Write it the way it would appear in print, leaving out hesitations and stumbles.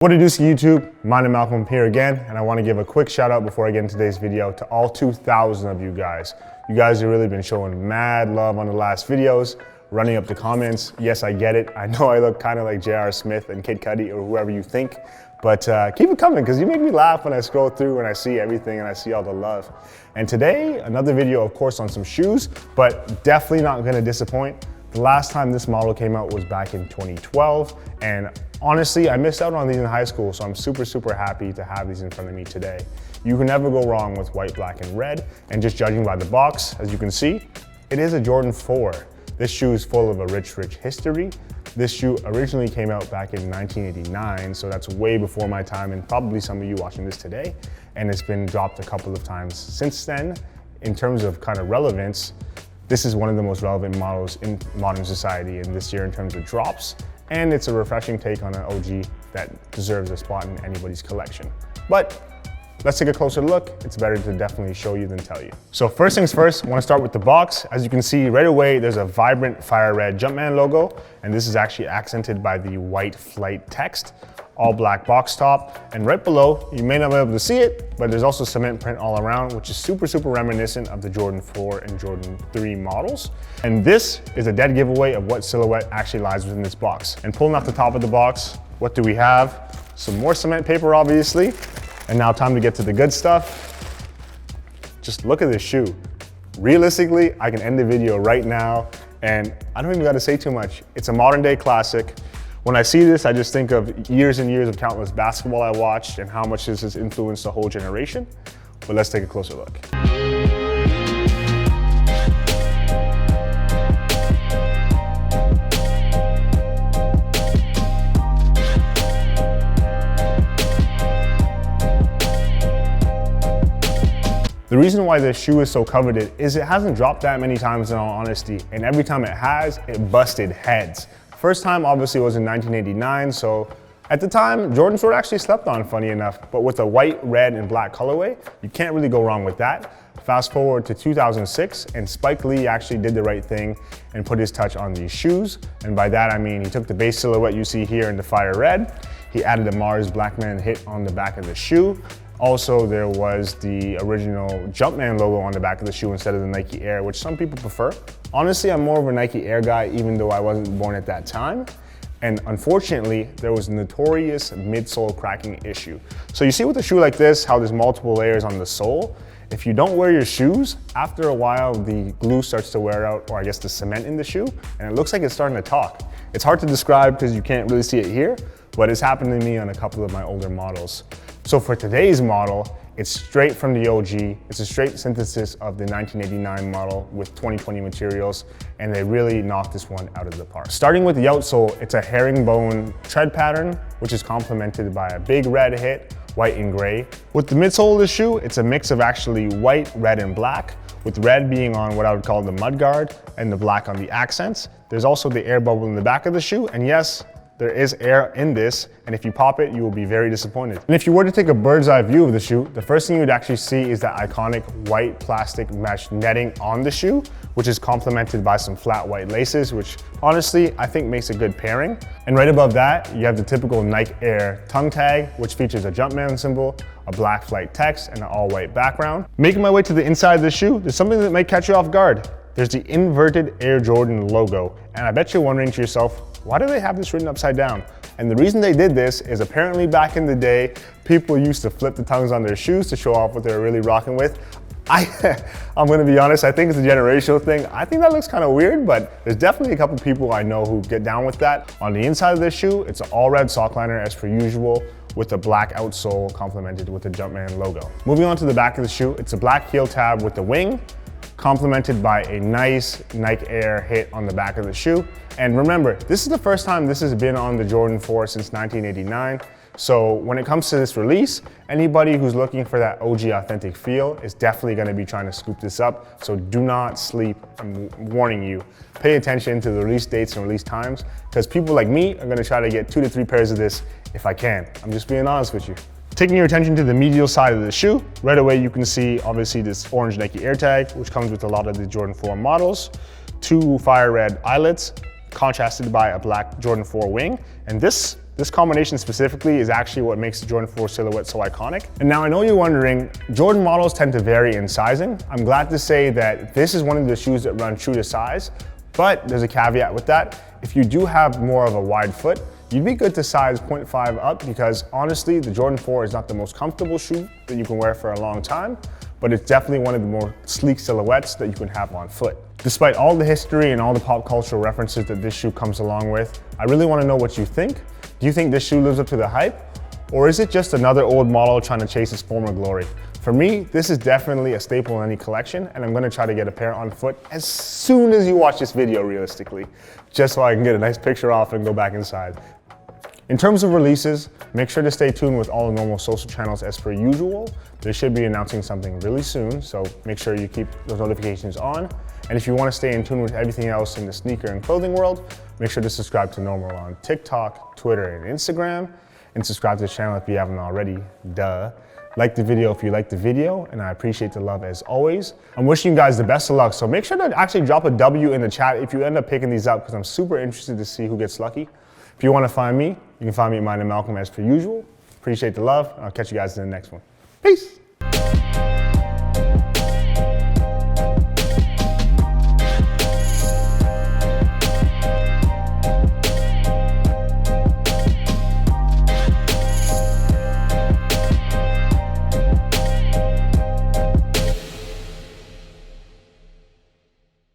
What it is, YouTube? My name is Malcolm here again, and I want to give a quick shout out before I get into today's video to all 2,000 of you guys. You guys have really been showing mad love on the last videos, running up the comments. Yes, I get it. I know I look kind of like J.R. Smith and Kid Cudi or whoever you think, but keep it coming because you make me laugh when I scroll through and I see everything and I see all the love. And today, another video, of course, on some shoes, but definitely not going to disappoint. The last time this model came out was back in 2012, and honestly, I missed out on these in high school, so I'm super happy to have these in front of me today. You can never go wrong with white, black, and red, and just judging by the box, as you can see, it is a Jordan 4. This shoe is full of a rich history. This shoe originally came out back in 1989, so that's way before my time, and probably some of you watching this today, and it's been dropped a couple of times since then. In terms of kind of relevance, this is one of the most relevant models in modern society in this year in terms of drops, and it's a refreshing take on an OG that deserves a spot in anybody's collection. But let's take a closer look. It's better to definitely show you than tell you. So first things first, I want to start with the box. As you can see right away, there's a vibrant fire red Jumpman logo, and this is actually accented by the white flight text. All black box top, and right below, you may not be able to see it, but there's also cement print all around, which is super reminiscent of the Jordan 4 and Jordan 3 models. And this is a dead giveaway of what silhouette actually lies within this box. And pulling off the top of the box, what do we have? Some more cement paper, obviously. And now time to get to the good stuff. Just look at this shoe. Realistically, I can end the video right now, and I don't even gotta say too much. It's a modern day classic. When I see this, I just think of years and years of countless basketball I watched and how much this has influenced a whole generation. But let's take a closer look. The reason why this shoe is so coveted is it hasn't dropped that many times in all honesty, and every time it has, it busted heads. First time obviously was in 1989, so at the time, Jordans were actually slept on, funny enough, but with a white, red, and black colorway, you can't really go wrong with that. Fast forward to 2006, and Spike Lee actually did the right thing and put his touch on these shoes, and by that I mean he took the base silhouette you see here in the fire red, he added a Mars Blackmon hit on the back of the shoe. Also, there was the original Jumpman logo on the back of the shoe instead of the Nike Air, which some people prefer. Honestly, I'm more of a Nike Air guy, even though I wasn't born at that time. And unfortunately, there was a notorious midsole cracking issue. So you see with a shoe like this, how there's multiple layers on the sole. If you don't wear your shoes, after a while, the glue starts to wear out, or I guess the cement in the shoe, and it looks like it's starting to talk. It's hard to describe because you can't really see it here, but it's happened to me on a couple of my older models. So for today's model, it's straight from the OG. It's a straight synthesis of the 1989 model with 2020 materials, and they really knocked this one out of the park. Starting with the outsole, it's a herringbone tread pattern, which is complemented by a big red hit, white and gray. With the midsole of the shoe, it's a mix of actually white, red, and black, with red being on what I would call the mudguard and the black on the accents. There's also the air bubble in the back of the shoe, and yes, there is air in this, and if you pop it, you will be very disappointed. And if you were to take a bird's eye view of the shoe, the first thing you would actually see is that iconic white plastic mesh netting on the shoe, which is complemented by some flat white laces, which honestly, I think makes a good pairing. And right above that, you have the typical Nike Air tongue tag, which features a Jumpman symbol, a black flight text, and an all white background. Making my way to the inside of the shoe, there's something that might catch you off guard. There's the inverted Air Jordan logo, and I bet you're wondering to yourself, why do they have this written upside down? And the reason they did this is apparently back in the day, people used to flip the tongues on their shoes to show off what they were really rocking with. I'm gonna be honest, I think it's a generational thing. I think that looks kind of weird, but there's definitely a couple people I know who get down with that. On the inside of this shoe, it's an all red sock liner as per usual, with a black outsole complemented with the Jumpman logo. Moving on to the back of the shoe, it's a black heel tab with the wing, complemented by a nice Nike Air hit on the back of the shoe. And remember, this is the first time this has been on the Jordan 4 since 1989. So when it comes to this release, anybody who's looking for that OG authentic feel is definitely gonna be trying to scoop this up. So do not sleep, I'm warning you. Pay attention to the release dates and release times, because people like me are gonna try to get 2 to 3 pairs of this if I can. I'm just being honest with you. Taking your attention to the medial side of the shoe, right away you can see obviously this orange Nike Air tag, which comes with a lot of the Jordan 4 models, 2 fire red eyelets, contrasted by a black Jordan 4 wing, and this This combination specifically is actually what makes the Jordan 4 silhouette so iconic. And now I know you're wondering, Jordan models tend to vary in sizing. I'm glad to say that this is one of the shoes that run true to size, but there's a caveat with that. If you do have more of a wide foot, you'd be good to size 0.5 up because honestly, the Jordan 4 is not the most comfortable shoe that you can wear for a long time, but it's definitely one of the more sleek silhouettes that you can have on foot. Despite all the history and all the pop cultural references that this shoe comes along with, I really want to know what you think. Do you think this shoe lives up to the hype? Or is it just another old model trying to chase its former glory? For me, this is definitely a staple in any collection, and I'm gonna try to get a pair on foot as soon as you watch this video realistically, just so I can get a nice picture off and go back inside. In terms of releases, make sure to stay tuned with all the normal social channels as per usual. They should be announcing something really soon, so make sure you keep those notifications on. And if you want to stay in tune with everything else in the sneaker and clothing world, make sure to subscribe to Nrml on TikTok, Twitter, and Instagram, and subscribe to the channel if you haven't already, duh. Like the video if you like the video, and I appreciate the love as always. I'm wishing you guys the best of luck, so make sure to actually drop a W in the chat if you end up picking these up, because I'm super interested to see who gets lucky. If you want to find me, you can find me at Malcolm as per usual. Appreciate the love, and I'll catch you guys in the next one. Peace.